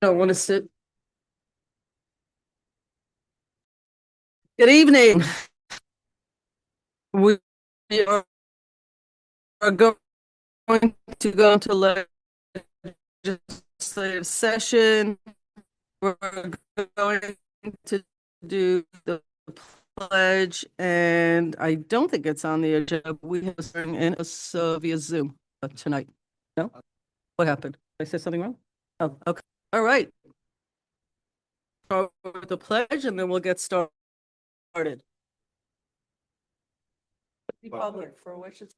Don't want to sit. Good evening. We are going to go into legislative session. We're going to do the pledge, and I don't think it's on the agenda. We have in us via Zoom tonight. No? What happened? Did I say something wrong? Oh, okay. All right. Start with the pledge, and then we'll get started. Public for which it's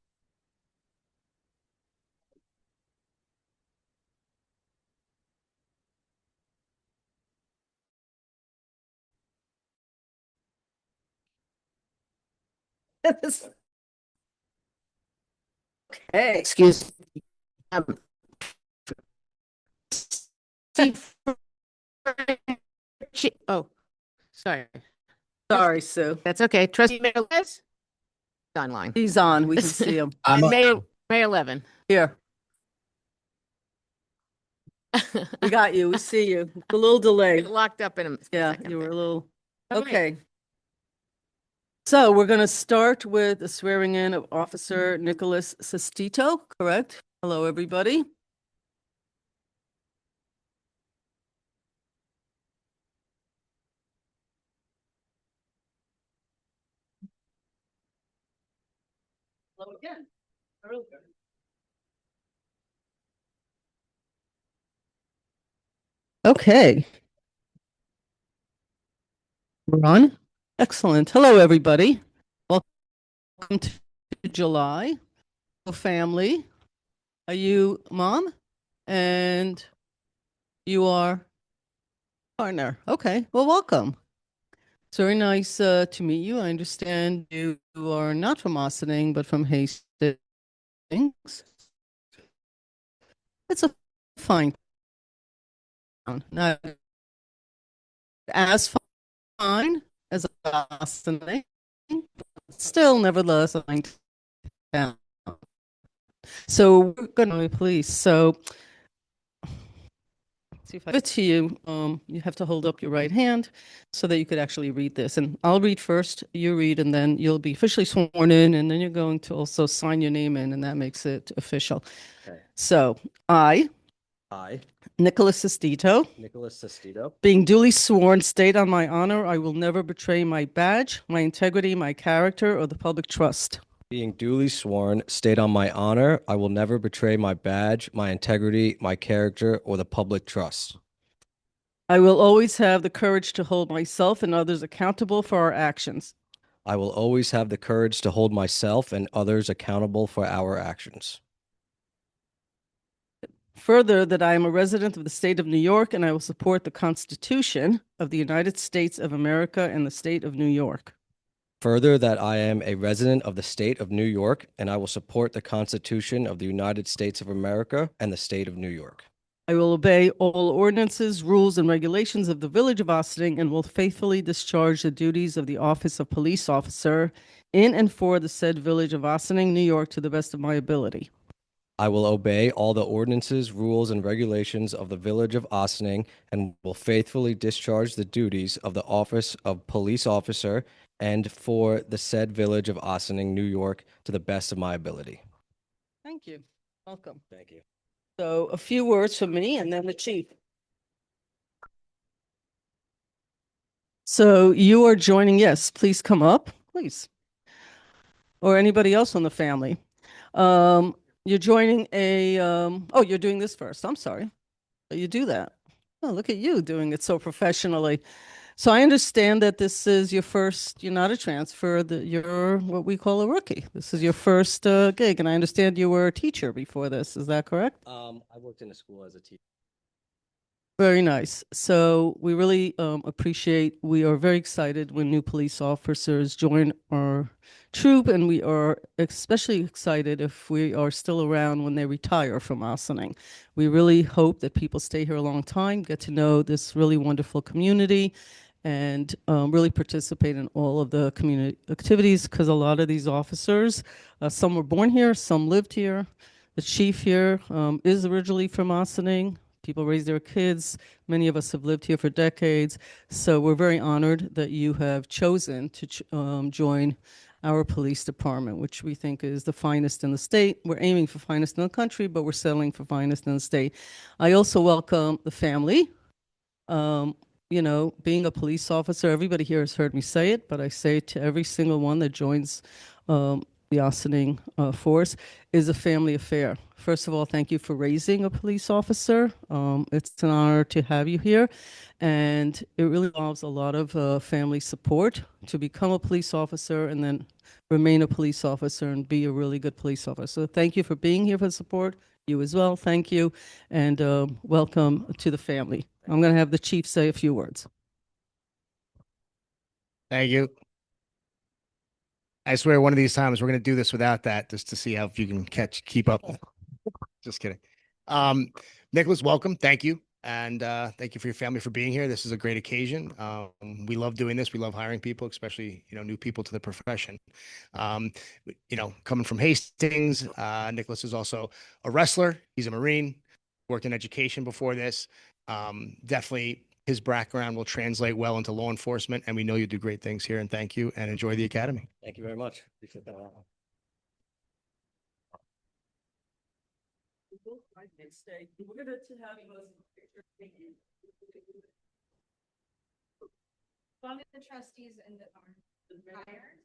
okay. Excuse me. Um, oh, sorry. Sorry, Sue. That's okay. Trustee Mayor Liz online. He's on. We can see him. And Mayor Levin. Here, we got you. We see you. A little delay. Locked up in a Yeah, second you were there. a little. Okay. Okay. So we're going to start with the swearing in of Officer Nicholas Sestito, correct? Hello, everybody. Hello again. Okay. We're on. Excellent. Hello, everybody. Welcome to July. Family. Are you mom? And you are partner. Okay. Well, welcome. It's very nice to meet you. I understand you are not from Ossining, but from Hastings. It's a fine town. Not as fine as Ossining, but still, nevertheless, a fine town. So we're going to police. So see if I give it to you. You have to hold up your right hand so that you could actually read this. And I'll read first, you read, and then you'll be officially sworn in, and then you're going to also sign your name in, and that makes it official. Okay. So I, Nicholas Sestito, Nicholas Sestito, being duly sworn, state on my honor, I will never betray my badge, my integrity, my character, or the public trust. being duly sworn, state on my honor, I will never betray my badge, my integrity, my character, or the public trust. I will always have the courage to hold myself and others accountable for our actions. I will always have the courage to hold myself and others accountable for our actions. Further, that I am a resident of the state of New York and I will support the Constitution of the United States of America and the state of New York. Further, that I am a resident of the state of New York and I will support the Constitution of the United States of America and the state of New York. I will obey all ordinances, rules, and regulations of the Village of Ossining and will faithfully discharge the duties of the office of police officer in and for the said Village of Ossining, New York, to the best of my ability. I will obey all the ordinances, rules, and regulations of the Village of Ossining and will faithfully discharge the duties of the office of police officer and for the said Village of Ossining, New York, to the best of my ability. Thank you. Welcome. Thank you. So a few words from me and then the chief. So you are joining, yes, please come up, please. Or anybody else on the family. You're joining oh, you're doing this first. I'm sorry. You do that. Oh, look at you doing it so professionally. So I understand that this is your first, you're not a transfer, that you're what we call a rookie. This is your first gig, and I understand you were a teacher before this. Is that correct? I worked in a school as a teacher. Very nice. So we really appreciate, we are very excited when new police officers join our troop, and we are especially excited if we are still around when they retire from Ossining. We really hope that people stay here a long time, get to know this really wonderful community, and really participate in all of the community activities, because a lot of these officers, some were born here, some lived here. The chief here is originally from Ossining. People raise their kids. Many of us have lived here for decades. So we're very honored that you have chosen to join our police department, which we think is the finest in the state. We're aiming for finest in the country, but we're settling for finest in the state. I also welcome the family. Um, being a police officer, everybody here has heard me say it, but I say it to every single one that joins the Ossining force, is a family affair. First of all, thank you for raising a police officer. It's an honor to have you here. And it really involves a lot of family support to become a police officer and then remain a police officer and be a really good police officer. So thank you for being here for the support. You as well. Thank you. And welcome to the family. I'm going to have the chief say a few words. Thank you. I swear one of these times we're going to do this without that just to see how if you can keep up. Just kidding. Nicholas, welcome. Thank you. And thank you for your family for being here. This is a great occasion. We love doing this. We love hiring people, especially, new people to the profession. Coming from Hastings, Nicholas is also a wrestler. He's a Marine, worked in education before this. Definitely his background will translate well into law enforcement, and we know you do great things here. And thank you, and enjoy the academy. Thank you very much. Appreciate that. We're going to have you One of the trustees and the hired.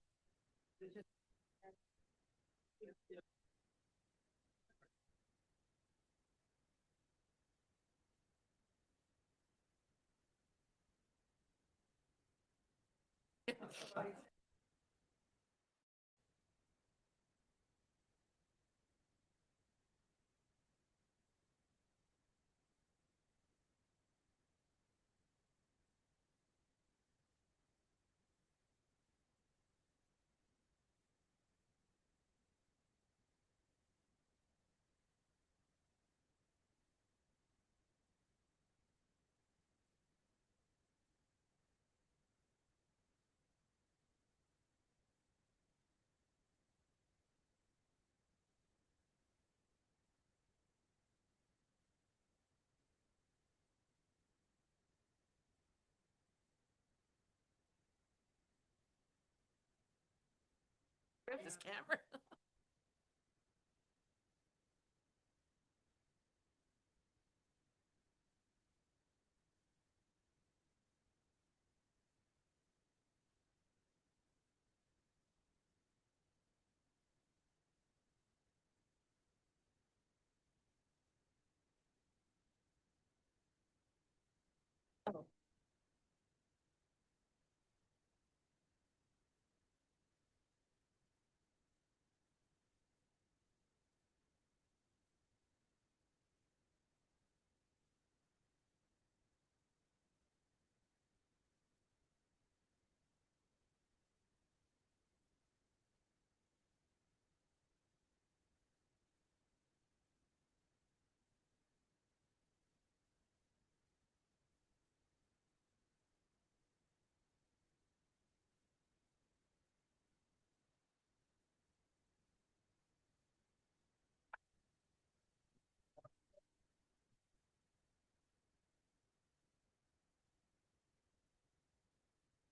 Grab this camera.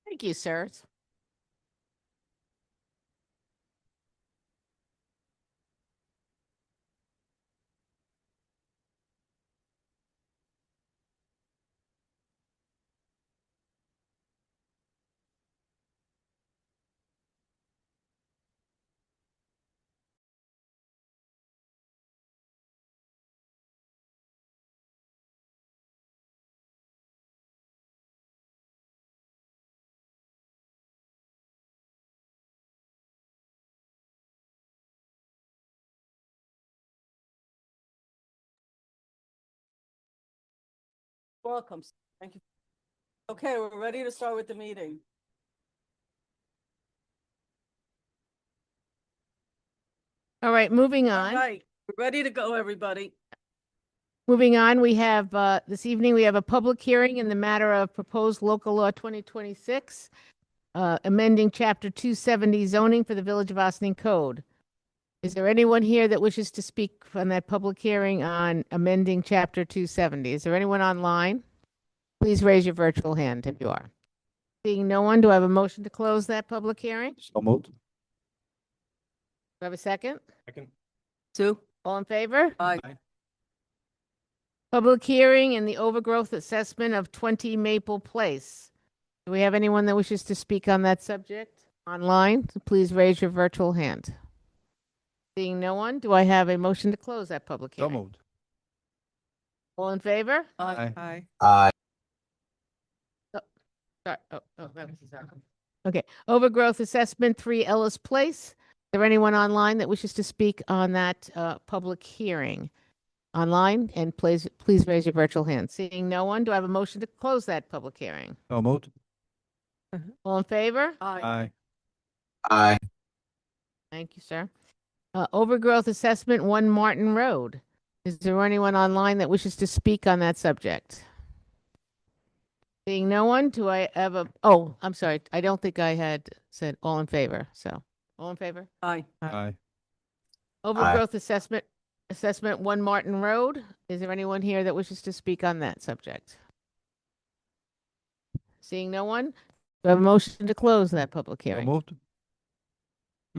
Thank you, sir. welcome. Thank you. Okay, we're ready to start with the meeting. All right, moving All on. right, we're ready to go, everybody. Moving on, we have this evening we have a public hearing in the matter of proposed local law 2026, amending chapter 270 zoning for the Village of Ossining Code. Is there anyone here that wishes to speak on that public hearing on amending Chapter 270? Is there anyone online? Please raise your virtual hand if you are. Seeing no one, do I have a motion to close that public hearing? Do So moved. I have a second? Second. Sue? All in favor? Aye. Public hearing in the overgrowth assessment of 20 Maple Place. Do we have anyone that wishes to speak on that subject online? So please raise your virtual hand. Seeing no one, do I have a motion to close that public So hearing? moved. All in favor? Aye. Aye. Sorry. That was sorry. Okay. Overgrowth assessment 3 Ellis Place. Is there anyone online that wishes to speak on that public hearing? Online, and please raise your virtual hand. Seeing no one, do I have a motion to close that public hearing? So moved. All in favor? Aye. Aye. Thank you, sir. Overgrowth assessment 1 Martin Road. Is there anyone online that wishes to speak on that subject? Seeing no one, do I have a, oh, I'm sorry. I don't think I had said all in favor. So, all in favor? Aye. Aye. Overgrowth assessment 1 Martin Road. Is there anyone here that wishes to speak on that subject? Seeing no one, do I have a motion to close that public So hearing? moved.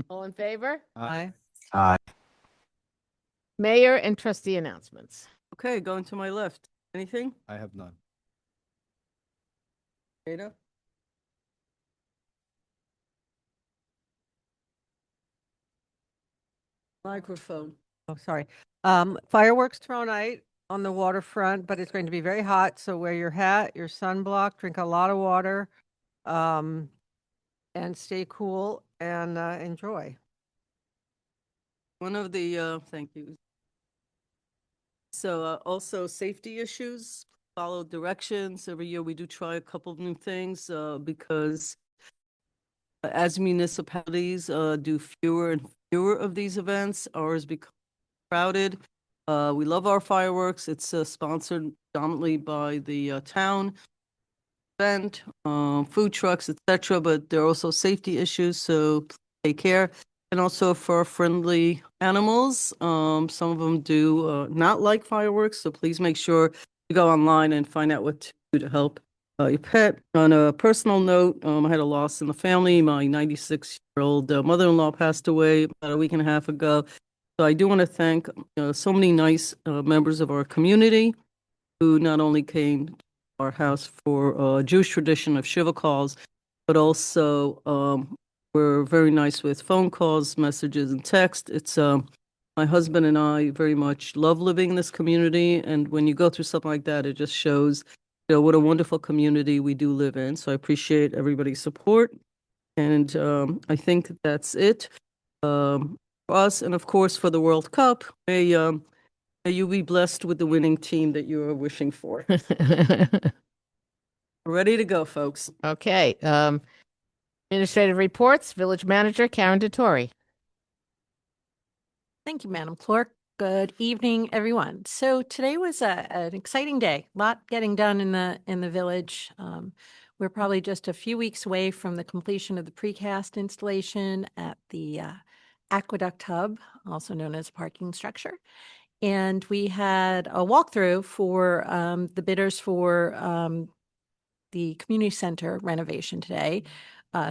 All in favor? Aye. Aye. Mayor and trustee announcements. Okay, going to my left. Anything? I have none. Ada? Microphone. Oh, sorry. Fireworks tomorrow night on the waterfront, but it's going to be very hot. So wear your hat, your sunblock, drink a lot of water, and stay cool and enjoy. One of the, thank you. So also safety issues, follow directions. Every year we do try a couple of new things because as municipalities do fewer and fewer of these events, ours become crowded. We love our fireworks. It's sponsored predominantly by the town event, food trucks, etc. But there are also safety issues, so please take care. And also for friendly animals, some of them do not like fireworks, so please make sure you go online and find out what to do to help your pet. On a personal note, I had a loss in the family. My 96-year-old mother-in-law passed away about a week and a half ago. So I do want to thank so many nice members of our community who not only came to our house for Jewish tradition of Shiva calls, but also were very nice with phone calls, messages, and text. It's my husband and I very much love living in this community, and when you go through something like that, it just shows what a wonderful community we do live in. So I appreciate everybody's support, and I think that's it for us, and of course for the World Cup. May you be blessed with the winning team that you are wishing for. Ready to go, folks. Okay. Administrative reports, village manager Karen DeTore. Thank you, Madam Clerk. Good evening, everyone. So today was an exciting day. A lot getting done in the village. We're probably just a few weeks away from the completion of the precast installation at the Aqueduct Hub, also known as parking structure. And we had a walkthrough for the bidders for the community center renovation today.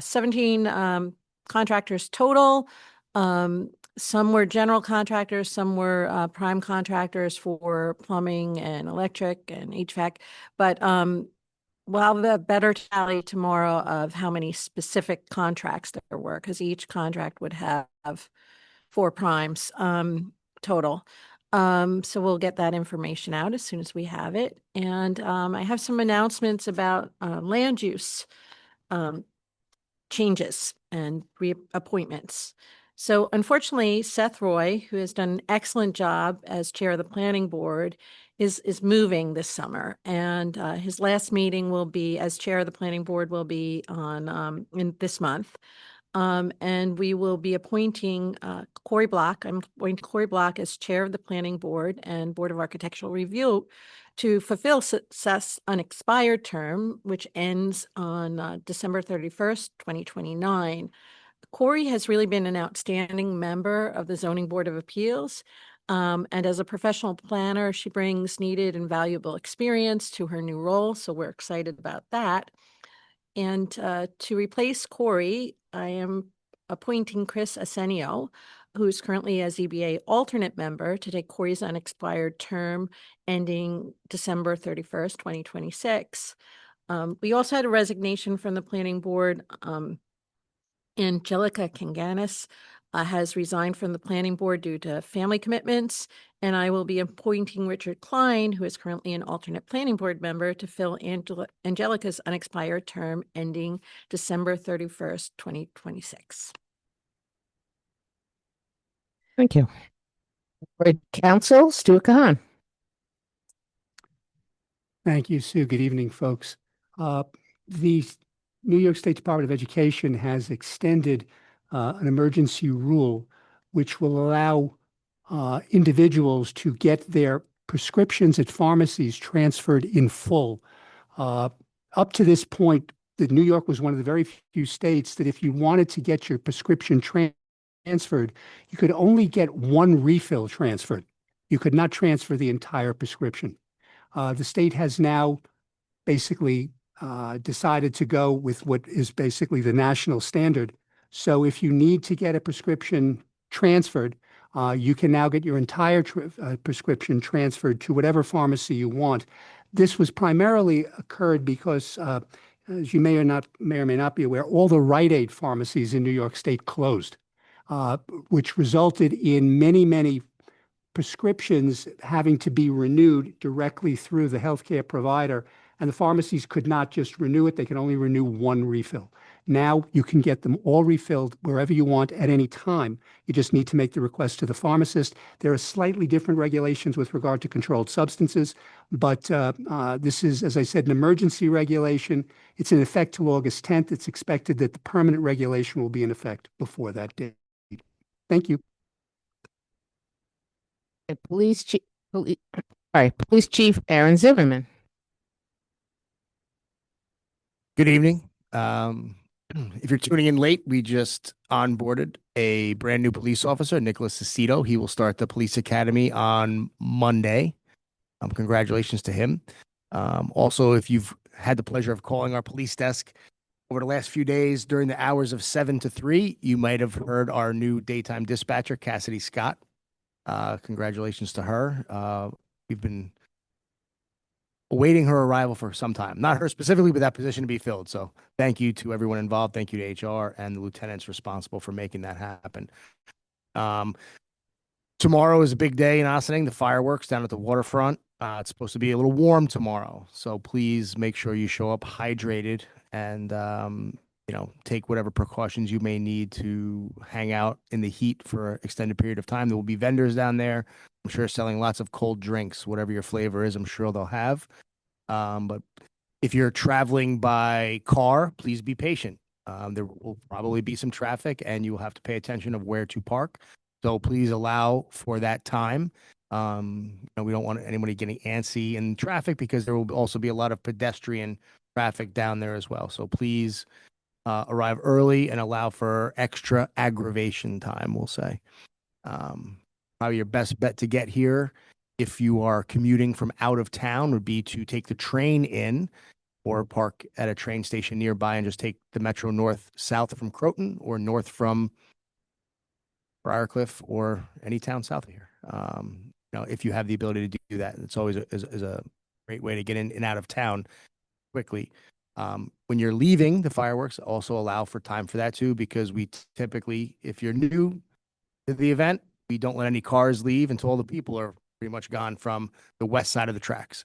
17 contractors total. Some were general contractors, some were prime contractors for plumbing and electric and HVAC. But we'll have a better tally tomorrow of how many specific contracts there were, because each contract would have 4 primes total. So we'll get that information out as soon as we have it. And I have some announcements about land use changes and reappointments. So unfortunately, Seth Roy, who has done an excellent job as chair of the planning board, is moving this summer. And his last meeting will be, as chair of the planning board, will be on in this month. And we will be appointing Corey Block. I'm appointing Corey Block as chair of the planning board and Board of Architectural Review to fulfill Seth's unexpired term, which ends on December 31st, 2029. Corey has really been an outstanding member of the Zoning Board of Appeals. And as a professional planner, she brings needed and valuable experience to her new role. So we're excited about that. And to replace Corey, I am appointing Chris Arsenio, who's currently a ZBA alternate member, to take Corey's unexpired term ending December 31st, 2026. We also had a resignation from the planning board. Angelica Kanganis has resigned from the planning board due to family commitments, and I will be appointing Richard Klein, who is currently an alternate planning board member, to fill Angelica's unexpired term ending December 31st, 2026. Thank you. Board Counsel, Stuart Kahan. Thank you, Sue. Good evening, folks. The New York State Department of Education has extended an emergency rule which will allow individuals to get their prescriptions at pharmacies transferred in full. Up to this point, New York was one of the very few states that if you wanted to get your prescription transferred, you could only get one refill transferred. You could not transfer the entire prescription. The state has now basically decided to go with what is basically the national standard. So if you need to get a prescription transferred, you can now get your entire prescription transferred to whatever pharmacy you want. This was primarily occurred because, as you may or may not be aware, all the Rite Aid pharmacies in New York State closed, which resulted in many prescriptions having to be renewed directly through the healthcare provider, and the pharmacies could not just renew it. They can only renew one refill. Now you can get them all refilled wherever you want at any time. You just need to make the request to the pharmacist. There are slightly different regulations with regard to controlled substances, but this is, as I said, an emergency regulation. It's in effect till August 10th. It's expected that the permanent regulation will be in effect before that date. Thank you. Police Chief Aaron Zimmerman. Good evening. If you're tuning in late, we just onboarded a brand new police officer, Nicholas Aceto. He will start the police academy on Monday. Congratulations to him. Also, if you've had the pleasure of calling our police desk over the last few days during the hours of 7 to 3, you might have heard our new daytime dispatcher, Cassidy Scott. Congratulations to her. We've been awaiting her arrival for some time. Not her specifically, but that position to be filled. So thank you to everyone involved. Thank you to HR and the lieutenants responsible for making that happen. Tomorrow is a big day in Ossining, the fireworks down at the waterfront. It's supposed to be a little warm tomorrow. So please make sure you show up hydrated and, take whatever precautions you may need to hang out in the heat for an extended period of time. There will be vendors down there. I'm sure selling lots of cold drinks, whatever your flavor is, I'm sure they'll have. But if you're traveling by car, please be patient. There will probably be some traffic and you will have to pay attention of where to park. So please allow for that time. We don't want anybody getting antsy in traffic because there will also be a lot of pedestrian traffic down there as well. So please arrive early and allow for extra aggravation time, we'll say. Probably your best bet to get here if you are commuting from out of town would be to take the train in or park at a train station nearby and just take the Metro North south from Croton or north from Briarcliff or any town south of here. If you have the ability to do that, it's always is a great way to get in and out of town quickly. When you're leaving the fireworks, also allow for time for that too, because we typically, if you're new to the event, we don't let any cars leave until all the people are pretty much gone from the west side of the tracks.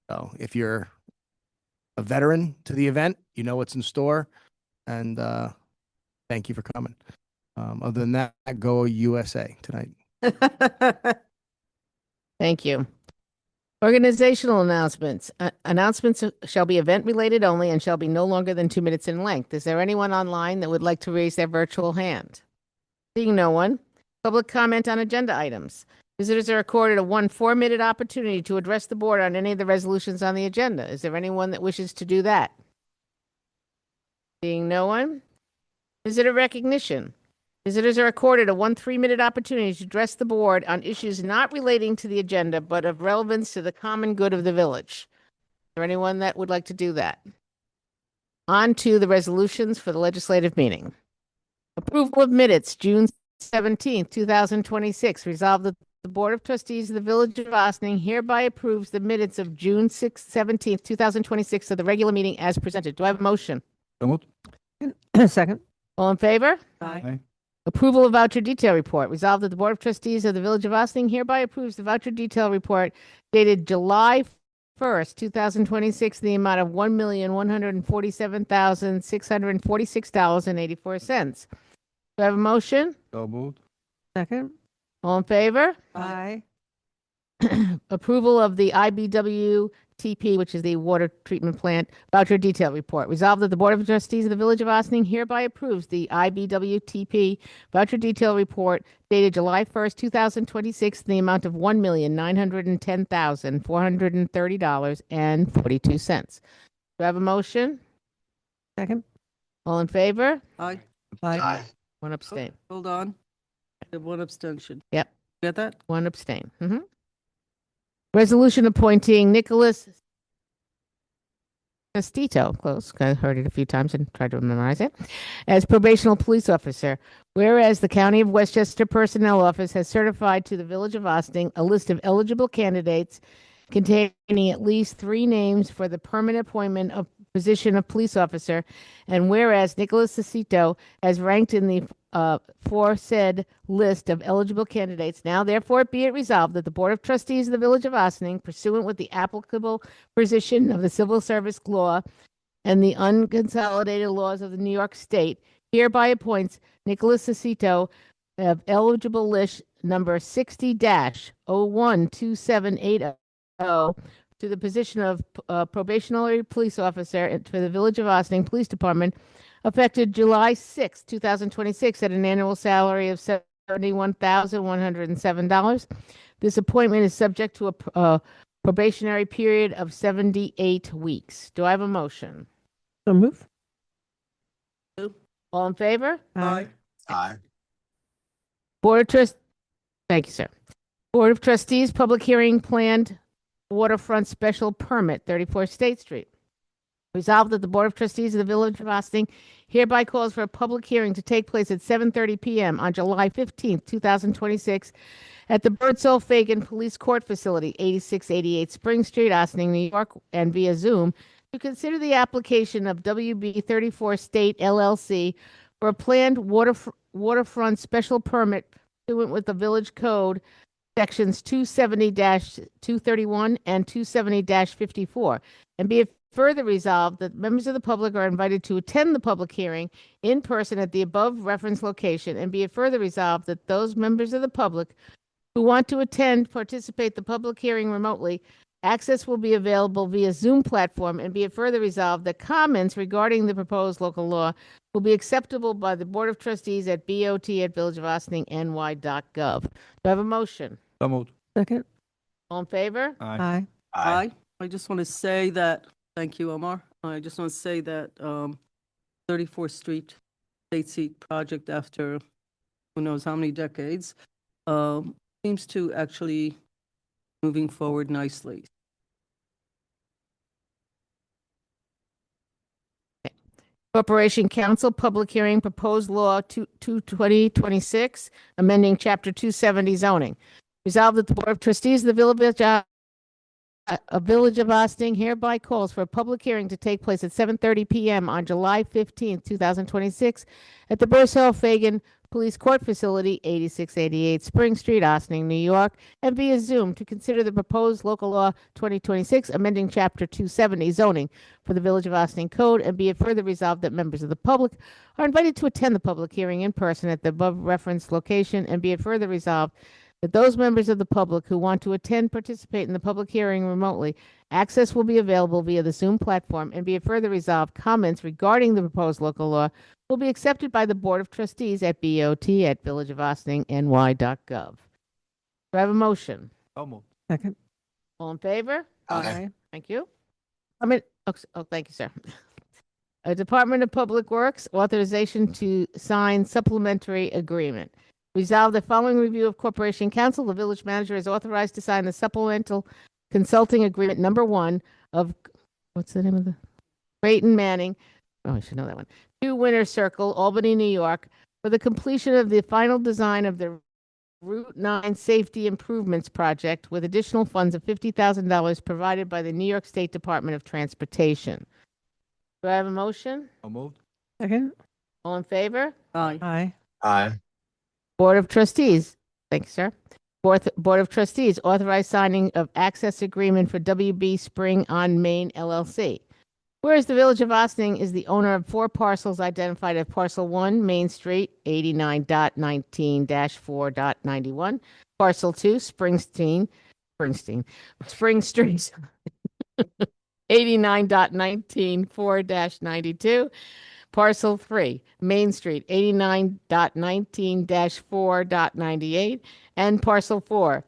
So if you're a veteran to the event, you know what's in store, and thank you for coming. Other than that, go USA tonight. Thank you. Organizational announcements. Announcements shall be event related only and shall be no longer than 2 minutes in length. Is there anyone online that would like to raise their virtual hand? Seeing no one. Public comment on agenda items. Visitors are accorded a 4-minute opportunity to address the board on any of the resolutions on the agenda. Is there anyone that wishes to do that? Seeing no one. Visitor recognition. Visitors are accorded a 3-minute opportunity to address the board on issues not relating to the agenda, but of relevance to the common good of the village. Is there anyone that would like to do that? On to the resolutions for the legislative meeting. Approval of minutes, June 17th, 2026. Resolved that the Board of Trustees of the Village of Ossining hereby approves the minutes of June 17th, 2026 of the regular meeting as presented. Do I have a motion? So moved. Second. All in favor? Aye. Approval of voucher detail report. Resolved that the Board of Trustees of the Village of Ossining hereby approves the voucher detail report dated July 1st, 2026, in the amount of $1,147,646.84. Do I have a motion? So moved. Second. All in favor? Aye. Approval of the IBWTP, which is the water treatment plant voucher detail report. Resolved that the Board of Trustees of the Village of Ossining hereby approves the IBWTP voucher detail report dated July 1st, 2026, in the amount of $1,910,430.42. Do I have a motion? Second. All in favor? Aye. Aye. One abstain. Hold on. I have one abstention. Yep. Get that? One abstain. Resolution appointing Nicholas Castito, close, I heard it a few times and tried to memorize it, as probational police officer. Whereas the County of Westchester Personnel Office has certified to the Village of Ossining a list of eligible candidates containing at least 3 names for the permanent appointment of position of police officer, and whereas Nicholas Castito has ranked in the foresaid list of eligible candidates, now therefore be it resolved that the Board of Trustees of the Village of Ossining, pursuant with the applicable position of the Civil Service Law and the unconsolidated laws of the New York State, hereby appoints Nicholas Cecito of eligible list number 60-012780 to the position of probationary police officer for the Village of Ossining Police Department, effective July 6, 2026, at an annual salary of $71,107. This appointment is subject to a probationary period of 78 weeks. Do I have a motion? So move. All in favor? Aye. Aye. Board of Trustees, thank you, sir. Board of Trustees, public hearing planned waterfront special permit, 34 State Street. Resolved that the Board of Trustees of the Village of Ossining hereby calls for a public hearing to take place at 7:30 p.m. on July 15th, 2026, at the Birdsall Fagan Police Court Facility, 8688 Spring Street, Ossining, New York, and via Zoom, to consider the application of WB 34 State LLC for a planned waterfront special permit pursuant with the Village Code Sections 270-231 and 270-54, and be it further resolved that members of the public are invited to attend the public hearing in person at the above referenced location, and be it further resolved that those members of the public who want to participate the public hearing remotely, access will be available via Zoom platform, and be it further resolved that comments regarding the proposed local law will be acceptable by the Board of Trustees at bot@villageofossining.ny.gov. Do I have a motion? So moved. Second. All in favor? Aye. Aye. I just want to say that, thank you, Omar. I just want to say that 34th Street State Seat project, after who knows how many decades, seems to actually moving forward nicely. Corporation Council, public hearing, proposed law 2026, amending Chapter 270 zoning. Resolved that the Board of Trustees of the Village of Ossining hereby calls for a public hearing to take place at 7:30 p.m. on July 15th, 2026, at the Birdsall Fagan Police Court Facility, 8688 Spring Street, Ossining, New York, and via Zoom to consider the proposed local law 2026, amending Chapter 270 zoning for the Village of Ossining Code, and be it further resolved that members of the public are invited to attend the public hearing in person at the above referenced location, and be it further resolved that those members of the public who want to participate in the public hearing remotely, access will be available via the Zoom platform, and be it further resolved, comments regarding the proposed local law will be accepted by the Board of Trustees at bot@villageofossining.ny.gov. Do I have a motion? So moved. Second. All in favor? Aye. Thank you. Thank you, sir. Department of Public Works, authorization to sign supplementary agreement. Resolved that following review of Corporation Council, the village manager is authorized to sign the supplemental consulting agreement number 1 of, what's the name of the? Creighton Manning, oh, I should know that one, 2 Winter Circle, Albany, New York, for the completion of the final design of the Route 9 Safety Improvements Project with additional funds of $50,000 provided by the New York State Department of Transportation. Do I have a motion? So moved. Second. All in favor? Aye. Aye. Aye. Board of Trustees. Thank you, sir. Board of Trustees, authorize signing of access agreement for WB Spring on Main LLC. Whereas the Village of Ossining is the owner of 4 parcels identified as Parcel 1, Main Street, 89.19-4.91. Parcel 2, Spring Street, 89.19-4-92. Parcel 3, Main Street, 89.19-4.98. And Parcel 4,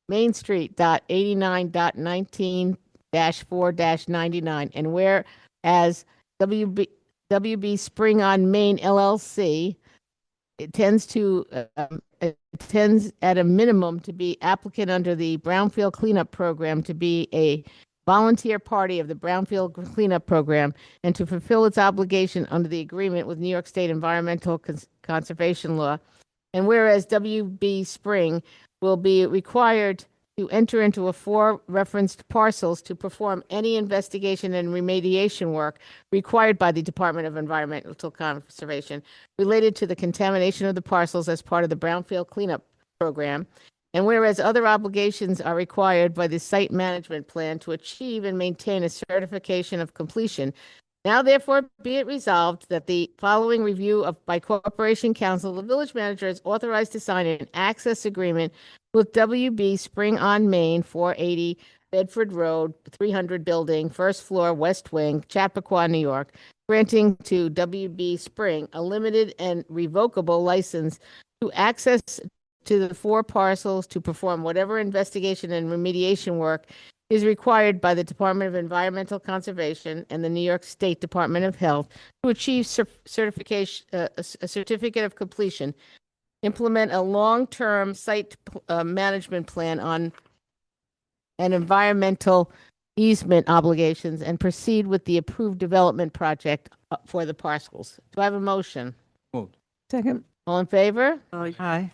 Main Street, 89.19-4-99. And whereas WB Spring on Main LLC, it tends at a minimum to be applicant under the Brownfield Cleanup Program, to be a volunteer party of the Brownfield Cleanup Program, and to fulfill its obligation under the agreement with New York State Environmental Conservation Law. And whereas WB Spring will be required to enter into 4 referenced parcels to perform any investigation and remediation work required by the Department of Environmental Conservation related to the contamination of the parcels as part of the Brownfield Cleanup Program. And whereas other obligations are required by the Site Management Plan to achieve and maintain a certification of completion, now therefore be it resolved that the following review by Corporation Council, the village manager is authorized to sign an access agreement with WB Spring on Main, 480 Bedford Road, 300 Building, first floor, West Wing, Chappaqua, New York, granting to WB Spring a limited and revocable license to access to the 4 parcels to perform whatever investigation and remediation work is required by the Department of Environmental Conservation and the New York State Department of Health to achieve certification, a certificate of completion, implement a long-term site management plan on and environmental easement obligations, and proceed with the approved development project for the parcels. Do I have a motion? Moved. Second. All in favor? Aye. Aye.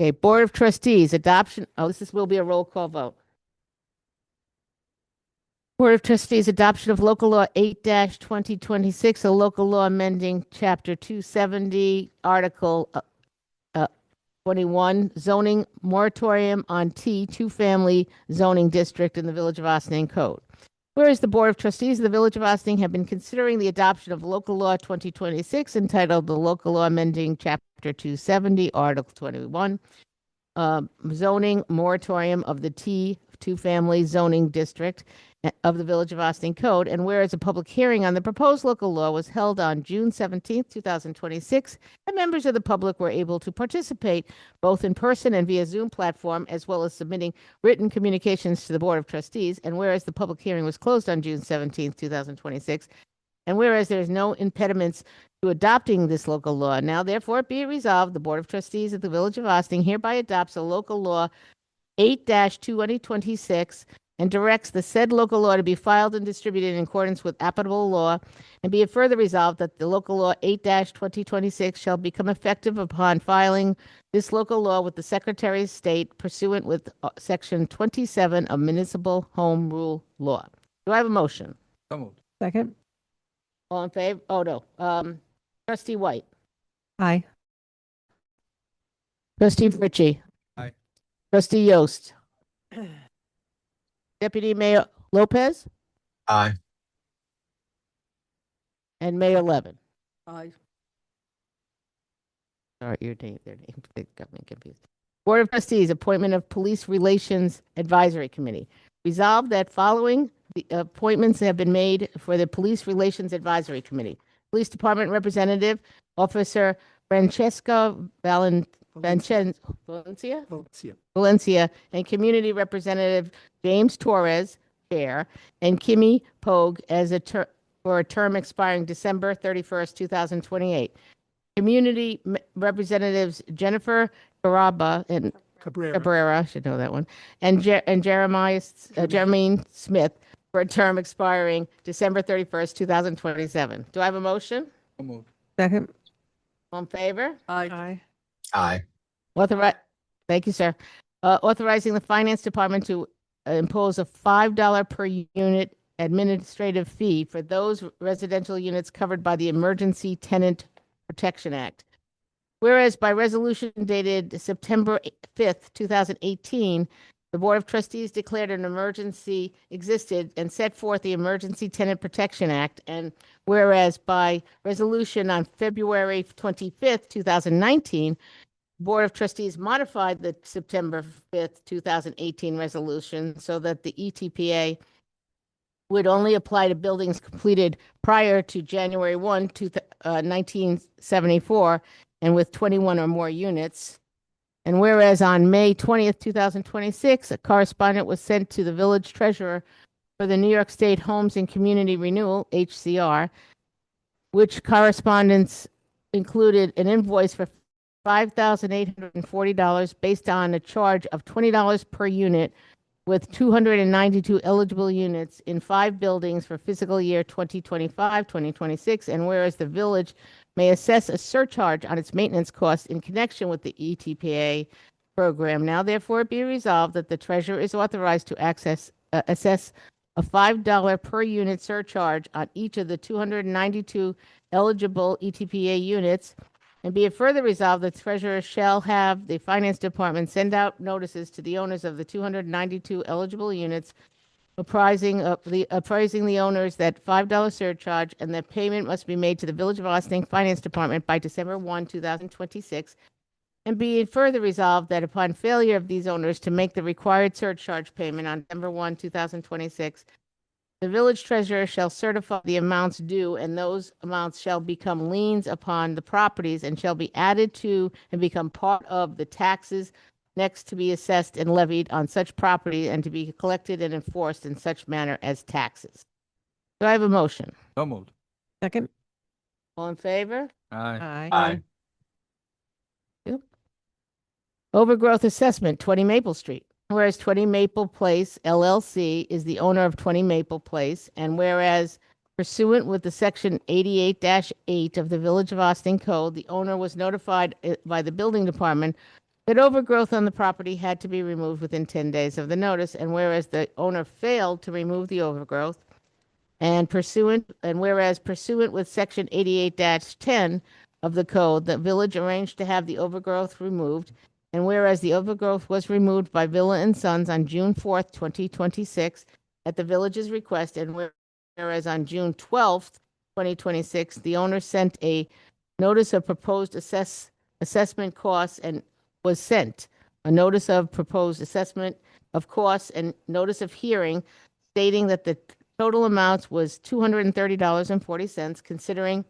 Okay, Board of Trustees, adoption, will be a roll call vote. Board of Trustees, adoption of local law 8-2026, a local law amending chapter 270, article 21, zoning moratorium on two-family zoning district in the Village of Ossining Code. Whereas the Board of Trustees of the Village of Ossining have been considering the adoption of local law 2026 entitled the local law amending chapter 270, article 21, zoning moratorium of the two-family zoning district of the Village of Ossining Code, and whereas a public hearing on the proposed local law was held on June 17, 2026, and members of the public were able to participate both in person and via Zoom platform, as well as submitting written communications to the Board of Trustees, and whereas the public hearing was closed on June 17, 2026, and whereas there is no impediments to adopting this local law, now therefore be it resolved, the Board of Trustees of the Village of Ossining hereby adopts a local law 8-2026 and directs the said local law to be filed and distributed in accordance with applicable law, and be it further resolved that the local law 8-2026 shall become effective upon filing this local law with the Secretary of State pursuant with Section 27 of Municipal Home Rule Law. Do I have a motion? So moved. Second. All in favor? Oh, no. Trustee White. Aye. Trustee Fritchie. Aye. Trustee Yost. Deputy Mayor Lopez Aye. and Mayor Levin. Aye. Sorry, their name got me confused. Board of Trustees, appointment of Police Relations Advisory Committee. Resolved that following the appointments have been made for the Police Relations Advisory Committee. Police Department Representative, Officer Francesca Valencia, and Community Representative James Torres, Chair, and Kimmy Pogue as for a term expiring December 31st, 2028. Community Representatives Jennifer Garaba and Cabrera, I should know that one, and Jermaine Smith for a term expiring December 31st, 2027. Do I have a motion? Second. All in favor? Aye. Aye. Thank you, sir. Authorizing the Finance Department to impose a $5 per unit administrative fee for those residential units covered by the Emergency Tenant Protection Act. Whereas by resolution dated September 5th, 2018, the Board of Trustees declared an emergency existed and set forth the Emergency Tenant Protection Act. And whereas by resolution on February 25th, 2019, Board of Trustees modified the September 5th, 2018 resolution so that the ETPA would only apply to buildings completed prior to January 1, 1974, and with 21 or more units. And whereas on May 20th, 2026, a correspondent was sent to the village treasurer for the New York State Homes and Community Renewal, HCR, which correspondence included an invoice for $5,840 based on a charge of $20 per unit with 292 eligible units in 5 buildings for fiscal year 2025, 2026, and whereas the village may assess a surcharge on its maintenance costs in connection with the ETPA program. Now, therefore, be resolved that the treasurer is authorized to assess a $5 per unit surcharge on each of the 292 eligible ETPA units. And be it further resolved, the treasurer shall have the finance department send out notices to the owners of the 292 eligible units, apprising the owners that $5 surcharge and that payment must be made to the Village of Ossining Finance Department by December 1, 2026. And be it further resolved that upon failure of these owners to make the required surcharge payment on December 1, 2026, the village treasurer shall certify the amounts due, and those amounts shall become liens upon the properties and shall be added to and become part of the taxes next to be assessed and levied on such property and to be collected and enforced in such manner as taxes. Do I have a motion? So moved. Second. All in favor? Aye. Aye. Overgrowth assessment, 20 Maple Street. Whereas 20 Maple Place LLC is the owner of 20 Maple Place, and whereas pursuant with the section 88-8 of the Village of Ossining Code, the owner was notified by the building department that overgrowth on the property had to be removed within 10 days of the notice, and whereas the owner failed to remove the overgrowth, and whereas pursuant with section 88-10 of the code, the village arranged to have the overgrowth removed. And whereas the overgrowth was removed by Villa and Sons on June 4th, 2026, at the village's request, and whereas on June 12th, 2026, the owner sent a notice of proposed assessment costs and was sent a notice of proposed assessment of costs and notice of hearing stating that the total amounts was $230.40,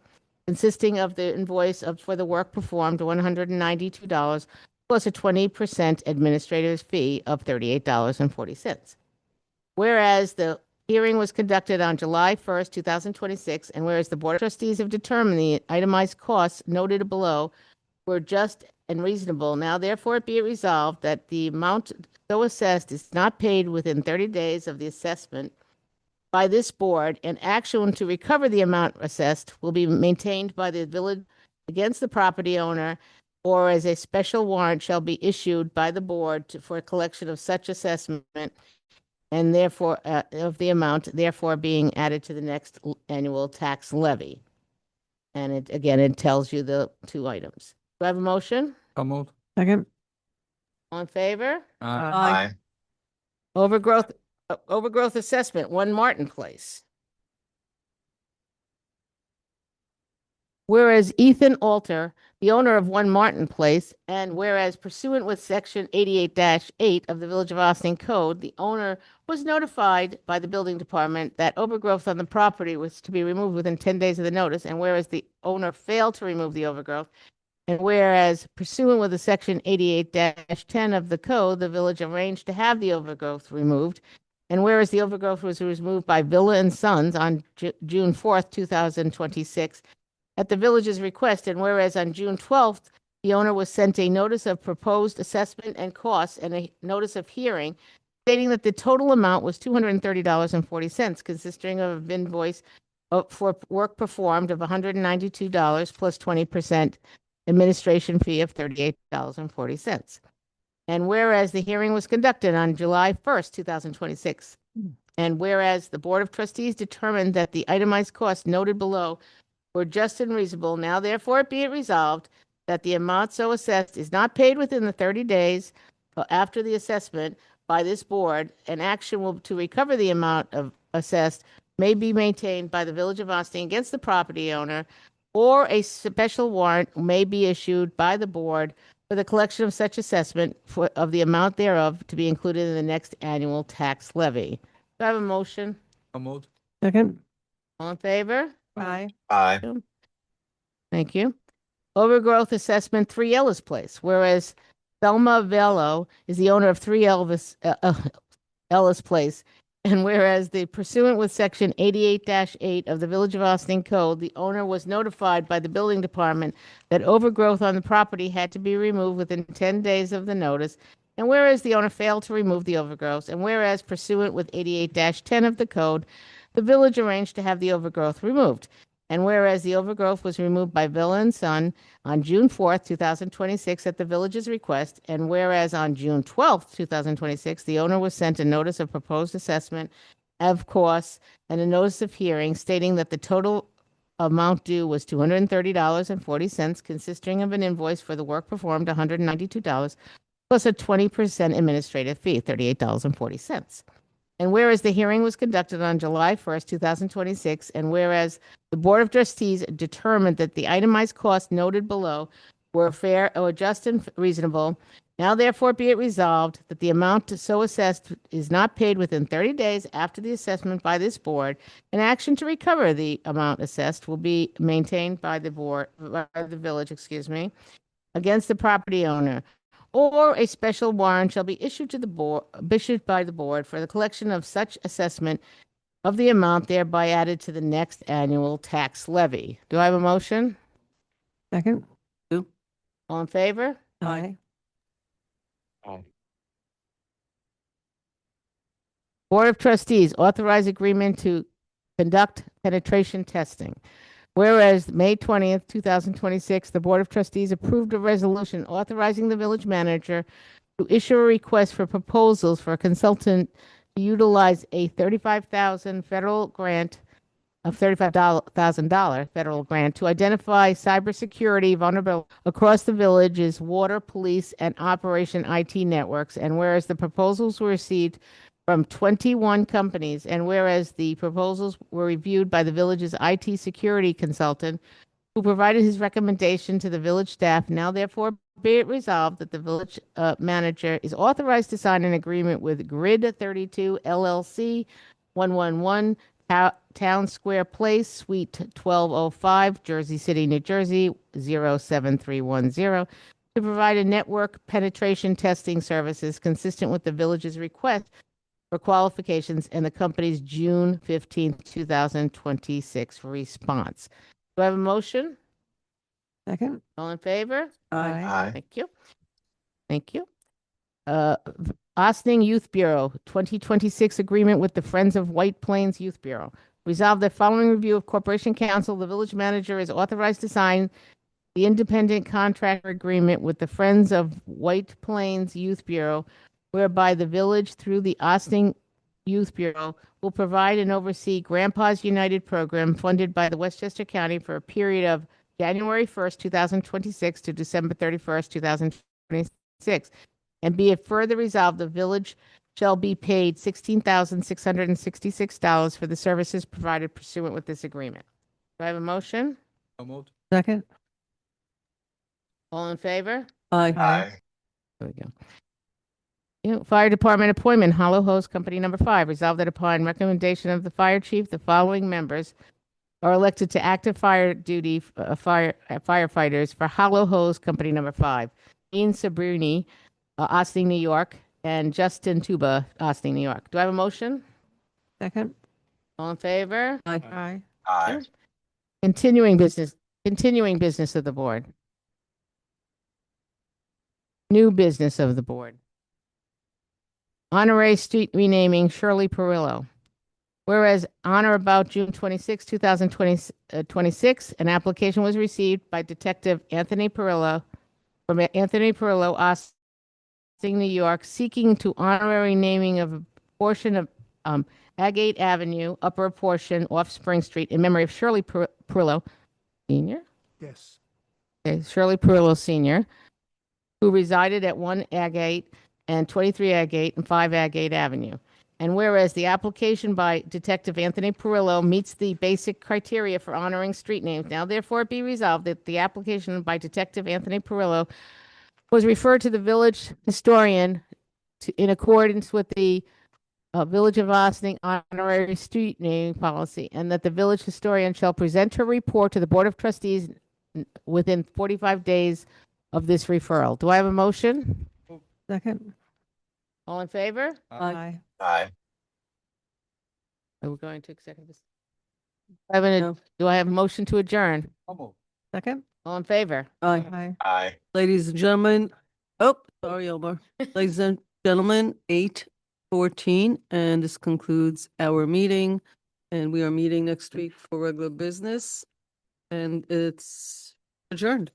consisting of the invoice for the work performed, $192, plus a 20% administrative fee of $38.40. Whereas the hearing was conducted on July 1st, 2026, and whereas the Board of Trustees have determined the itemized costs noted below were just and reasonable, now therefore be it resolved that the amount so assessed is not paid within 30 days of the assessment by this board, and action to recover the amount assessed will be maintained by the village against the property owner, or as a special warrant shall be issued by the board for collection of such assessment, and therefore of the amount therefore being added to the next annual tax levy. And it tells you the 2 items. Do I have a motion? So moved. Second. All in favor? Aye. Overgrowth assessment, 1 Martin Place. Whereas Ethan Alter, the owner of 1 Martin Place, and whereas pursuant with section 88-8 of the Village of Ossining Code, the owner was notified by the building department that overgrowth on the property was to be removed within 10 days of the notice, and whereas the owner failed to remove the overgrowth, and whereas pursuant with the section 88-10 of the code, the village arranged to have the overgrowth removed, And whereas the overgrowth was removed by Villa and Sons on June 4th, 2026, at the village's request, and whereas on June 12th, the owner was sent a notice of proposed assessment and costs and a notice of hearing stating that the total amount was $230.40, consisting of an invoice for work performed of $192 plus 20% administration fee of $38.40. And whereas the hearing was conducted on July 1st, 2026, and whereas the Board of Trustees determined that the itemized costs noted below were just and reasonable, now therefore be it resolved that the amount so assessed is not paid within the 30 days after the assessment by this board, an action will to recover the amount of assessed may be maintained by the Village of Austin against the property owner, or a special warrant may be issued by the board for the collection of such assessment of the amount thereof to be included in the next annual tax levy. Do I have a motion? So moved. Second. All in favor? Aye. Aye. Thank you. Overgrowth Assessment 3 Ellis Place, whereas Thelma Velo is the owner of 3 Ellis Place, and whereas the pursuant with Section 88-8 of the Village of Austin Code, the owner was notified by the building department that overgrowth on the property had to be removed within 10 days of the notice, and whereas the owner failed to remove the overgrowth, and whereas pursuant with 88-10 of the code, the village arranged to have the overgrowth removed. And whereas the overgrowth was removed by Villa and Son on June 4th, 2026 at the village's request, and whereas on June 12th, 2026, the owner was sent a notice of proposed assessment of costs and a notice of hearing stating that the total amount due was $230.40, consisting of an invoice for the work performed, $192, plus a 20% administrative fee, $38.40. And whereas the hearing was conducted on July 1st, 2026, and whereas the Board of Trustees determined that the itemized costs noted below were fair or just and reasonable, now therefore be it resolved that the amount so assessed is not paid within 30 days after the assessment by this board. An action to recover the amount assessed will be maintained by the village, against the property owner, or a special warrant shall be issued to the board, issued by the board for the collection of such assessment of the amount thereby added to the next annual tax levy. Do I have a motion? Second. All in favor? Aye. Board of Trustees authorize agreement to conduct penetration testing. Whereas May 20th, 2026, the Board of Trustees approved a resolution authorizing the village manager to issue a request for proposals for a consultant to utilize a $35,000 federal grant of $35,000 federal grant to identify cybersecurity vulnerabilities across the village's water, police, and operation IT networks. And whereas the proposals were received from 21 companies, and whereas the proposals were reviewed by the village's IT security consultant, who provided his recommendation to the village staff, now therefore be it resolved that the village manager is authorized to sign an agreement with Grid 32 LLC, 111 Town Square Place, Suite 1205, Jersey City, New Jersey, 07310, to provide a network penetration testing services consistent with the village's request for qualifications and the company's June 15th, 2026 response. Do I have a motion? Second. All in favor? Aye. Aye. Thank you. Thank you. Ossining Youth Bureau, 2026 agreement with the Friends of White Plains Youth Bureau. Resolved that following review of Corporation Council, the village manager is authorized to sign the independent contractor agreement with the Friends of White Plains Youth Bureau, whereby the village, through the Ossining Youth Bureau, will provide and oversee Grandpa's United program funded by the Westchester County for a period of January 1st, 2026 to December 31st, 2026. And be it further resolved, the village shall be paid $16,666 for the services provided pursuant with this agreement. Do I have a motion? So moved. Second. All in favor? Aye. Aye. There we go. Fire Department appointment, Hollow Hose Company number 5. Resolved that upon recommendation of the fire chief, the following members are elected to active fire duty firefighters for Hollow Hose Company number 5. Ian Sabrini, Ossining, New York. and Justin Tuba, Ossining, New York. Do I have a motion? Second. All in favor? Aye. Aye. Continuing business of the board. New business of the board. Honorary street renaming Shirley Perillo. Whereas on or about June 26, 2026, an application was received by Detective Anthony Perillo from Anthony Perillo, Ossining, New York, seeking to honorary naming of a portion of Agate Avenue, upper portion off Spring Street in memory of Shirley Perillo, Sr. Yes. Okay, Shirley Perillo Sr., who resided at 1 Agate and 23 Agate and 5 Agate Avenue. And whereas the application by Detective Anthony Perillo meets the basic criteria for honoring street names, now therefore be resolved that the application by Detective Anthony Perillo was referred to the village historian in accordance with the Village of Ossining honorary street naming policy, and that the village historian shall present her report to the Board of Trustees within 45 days of this referral. Do I have a motion? Second. All in favor? Aye. Aye. Are we going to executive? Do I have a motion to adjourn? Second. All in favor? Aye. Aye. Aye. Ladies and gentlemen, oh, sorry, Elmer. Ladies and gentlemen, 8:14, and this concludes our meeting. And we are meeting next week for regular business, and it's adjourned.